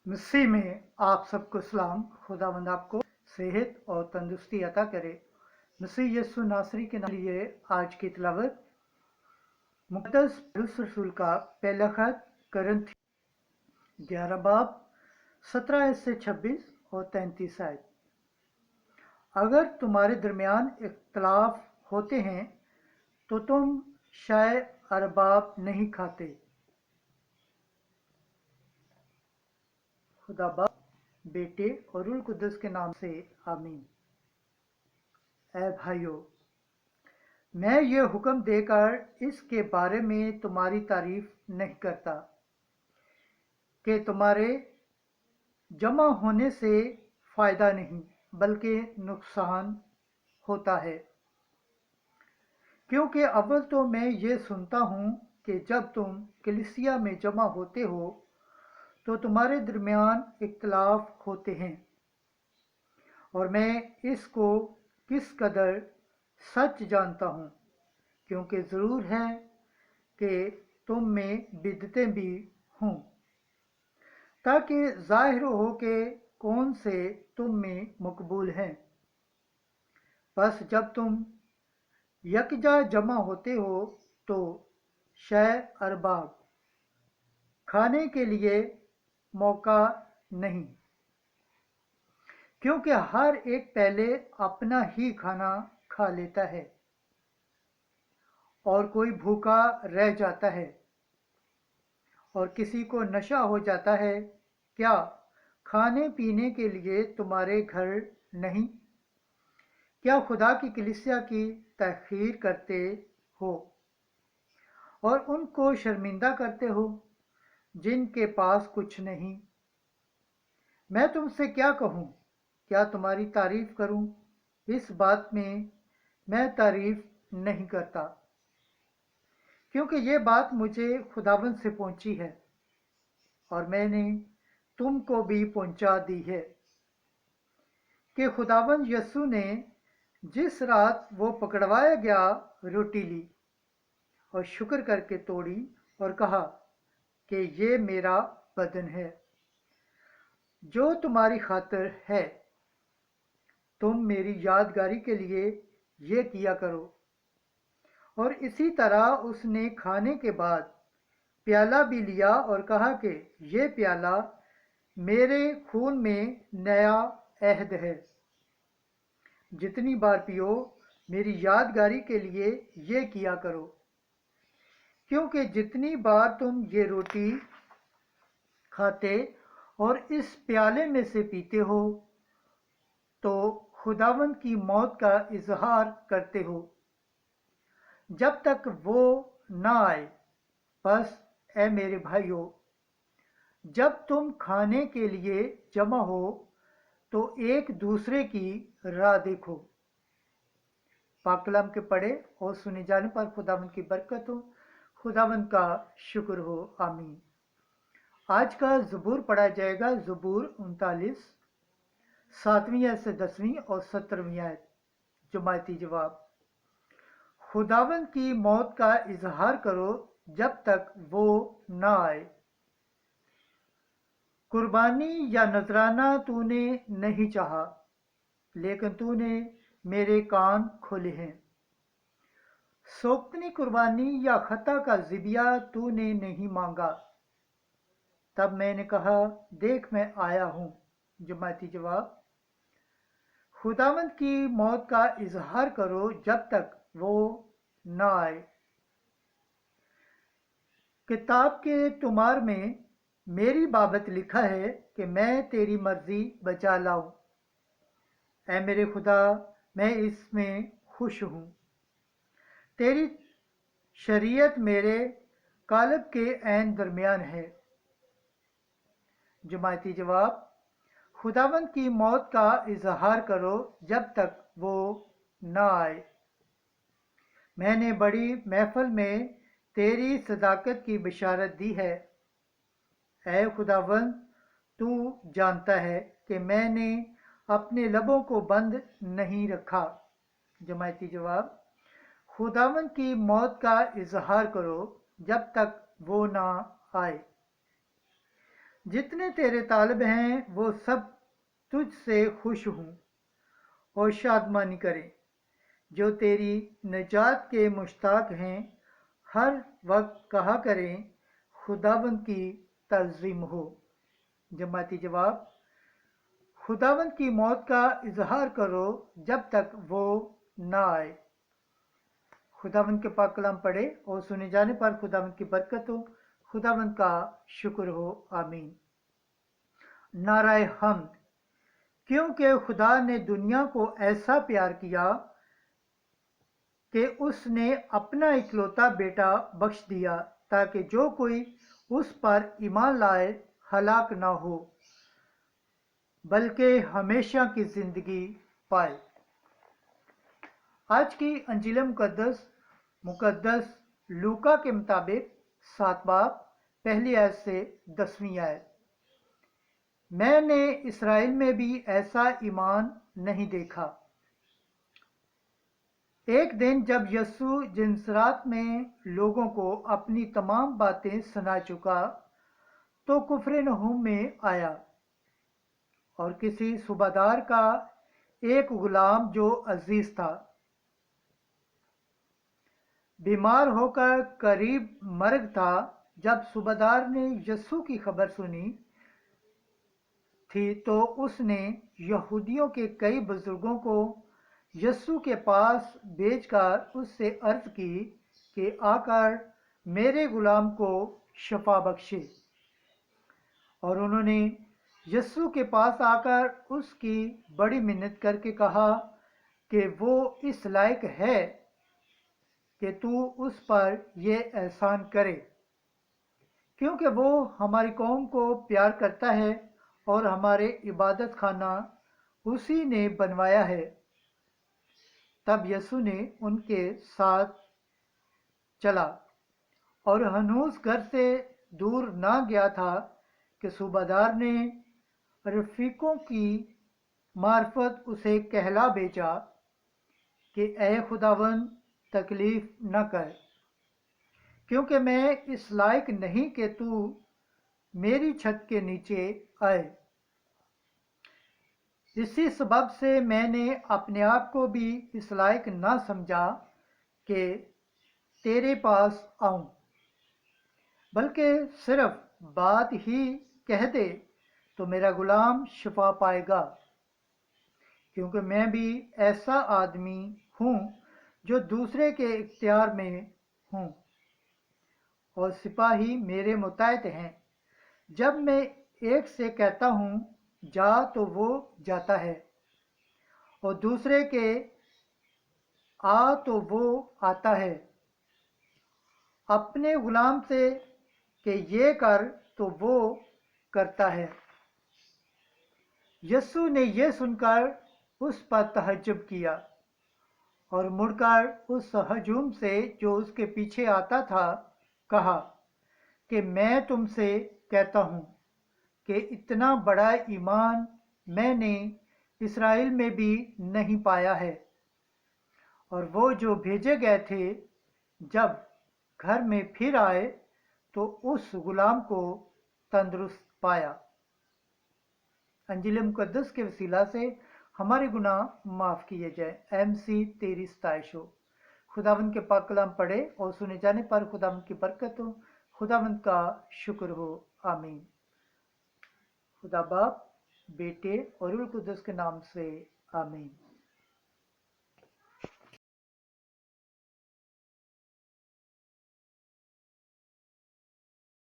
मसीह में आप सबको सलाम। खुदावंद आपको सेहत और तंदुरुस्ती अता करे। मसीह यस्सु नासरी के नाम लिए आज की तिलावत मुक़द्दस पौलुस रसूल का पहला खत करंथी 11 बाब 17 से 26 और 33 आयत। अगर तुम्हारे दरमियान इख्तलाफ होते हैं तो तुम शाय अरबाब नहीं खाते। खुदा बाप, बेटे और रूह कुद्दुस के नाम से आमीन। ऐ भाइयों, मैं ये हुक्म देकर इसके बारे में तुम्हारी तारीफ नहीं करता कि तुम्हारे जमा होने से फ़ायदा नहीं बल्कि नुकसान होता है, क्योंकि अव्वल तो मैं ये सुनता हूँ कि जब तुम कलीसिया में जमा होते हो तो तुम्हारे दरमियान इख्तलाफ होते हैं, और मैं इसको किस कदर सच जानता हूँ, क्योंकि ज़रूर है कि तुम में बिदतें भी हों, ताकि ज़ाहिर हो कि कौन से तुम में मकबूल हैं। बस जब तुम यकजा जमा होते हो तो शय अरबाब खाने के लिए मौका नहीं, क्योंकि हर एक पहले अपना ही खाना खा लेता है और कोई भूखा रह जाता है और किसी को नशा हो जाता है। क्या खाने पीने के लिए तुम्हारे घर नहीं? क्या खुदा की कलीसिया की तहक़ीर करते हो और उनको शर्मिंदा करते हो जिनके पास कुछ नहीं? मैं तुमसे क्या कहूँ? क्या तुम्हारी तारीफ करूँ? इस बात में मैं तारीफ नहीं करता, क्योंकि ये बात मुझे खुदावंद से पहुँची है और मैंने तुमको भी पहुँचा दी है कि खुदावंद यस्सु ने जिस रात वो पकड़वाया गया रोटी ली और शुक्र करके तोड़ी और कहा कि ये मेरा बदन है जो तुम्हारी खातिर है, तुम मेरी यादगारी के लिए ये किया करो। और इसी तरह उसने खाने के बाद प्याला भी लिया और कहा कि ये प्याला मेरे खून में नया अहद है। जितनी बार पियो मेरी यादगारी के लिए ये किया करो, क्योंकि जितनी बार तुम ये रोटी खाते और इस प्याले में से पीते हो तो खुदावंद की मौत का इजहार करते हो जब तक वो ना आए। बस ऐ मेरे भाइयों, जब तुम खाने के लिए जमा हो तो एक दूसरे की राह देखो। पाक कलाम के पढ़े और सुने जाने पर खुदावंद की बरकत हो, खुदावंद का शुक्र हो। आमीन। आज का ज़बूर पढ़ा जाएगा, ज़बूर 39 7वीं आयत से 10वीं और 17वीं आयत। जमायती जवाब। खुदावंद की मौत का इजहार करो जब तक वो ना आए। कुर्बानी या नजराना तूने नहीं चाहा, लेकिन तूने मेरे कान खोले हैं। सोक्तनी कुर्बानी या खता का ज़िबिया तूने नहीं मांगा। तब मैंने कहा, देख मैं आया हूँ। जमायती जवाब। खुदावंद की मौत का इजहार करो जब तक वो ना आए। किताब के तुमार में मेरी बाबत लिखा है कि मैं तेरी मर्जी बचा लाऊं। ऐ मेरे खुदा, मैं इसमें खुश हूँ। तेरी शरीयत मेरे कालब के ऐन दरमियान है। जमायती जवाब। खुदावंद की मौत का इजहार करो जब तक वो ना आए। मैंने बड़ी महफिल में तेरी सदाकत की बिशारत दी है। ऐ खुदावंद, तू जानता है कि मैंने अपने लबों को बंद नहीं रखा। जमायती जवाब। खुदावंद की मौत का इजहार करो जब तक वो ना आए। जितने तेरे तालिब हैं वो सब तुझ से खुश हों और शादमानी करें। जो तेरी निजात के मुश्ताक हैं हर वक्त कहा करें खुदावंद की तज़ीम हो। जमाती जवाब, खुदावंद की मौत का इजहार करो जब तक वो ना आए। खुदावंद के पाक कलाम पढ़े और सुने जाने पर खुदावंद की बरकत हो, खुदावंद का शुक्र हो, आमीन। नाराए हम्द। क्योंकि खुदा ने दुनिया को ऐसा प्यार किया कि उसने अपना इकलौता बेटा बख्श दिया ताकि जो कोई उस पर ईमान लाए हलाक ना हो बल्कि हमेशा की जिंदगी पाए। आज की अंजील मुकद्दस लूका के मुताबिक 7 बाब पहली आयत से 10वीं आयत। मैंने इसराइल में भी ऐसा ईमान नहीं देखा। एक दिन जब यस्सु जिनसरात में लोगों को अपनी तमाम बातें सुना चुका तो कुफरनहूम में आया और किसी सूबादार का एक गुलाम जो अजीज था बीमार होकर करीब मर था। जब सूबादार ने यस्सु की खबर सुनी थी तो उसने यहूदियों के कई बुजुर्गों को यस्सु के पास भेजकर उससे अर्ज की कि आकर मेरे गुलाम को शफा बख्शे। और उन्होंने यस्सु के पास आकर उसकी बड़ी मिन्नत करके कहा कि वो इस लायक है कि तू उस पर ये एहसान करे, क्योंकि वो हमारी कौम को प्यार करता है और हमारे इबादत खाना उसी ने बनवाया है। तब यस्सु ने उनके साथ चला और हनूस घर से दूर ना गया था कि सूबादार ने रफीकों की मार्फत उसे कहला भेजा कि ए खुदावन तकलीफ न कर, क्योंकि मैं इस लायक नहीं कि तू मेरी छत के नीचे आए। इसी सबब से मैंने अपने आप को भी इस लायक ना समझा कि तेरे पास आऊं, बल्कि सिर्फ बात ही कह दे तो मेरा गुलाम शफा पाएगा। क्योंकि मैं भी ऐसा आदमी हूँ जो दूसरे के इख्तियार में हूँ और सिपाही मेरे मुतहत हैं। जब मैं एक से कहता हूँ जा तो वो जाता है और दूसरे के आ तो वो आता है, अपने गुलाम से कि ये कर तो वो करता है। यस्सु ने यह सुनकर उस पर तहज्जुब किया और मुड़कर उस हजूम से जो उसके पीछे आता था कहा कि मैं तुमसे कहता हूँ कि इतना बड़ा ईमान मैंने इसराइल में भी नहीं पाया है। और वो जो भेजे गए थे जब घर में फिर आए तो उस गुलाम को तंदुरुस्त पाया। अंजील मुकद्दस के वसीला से हमारे गुनाह माफ़ किए जाए। MC तेरी सताइश हो। खुदावंद के पाक कलाम पढ़े और सुने जाने पर खुदावंद की बरकत हो, खुदावंद का शुक्र हो, आमीन। खुदा बाप, बेटे और रूह कुद्दुस के नाम से आमीन।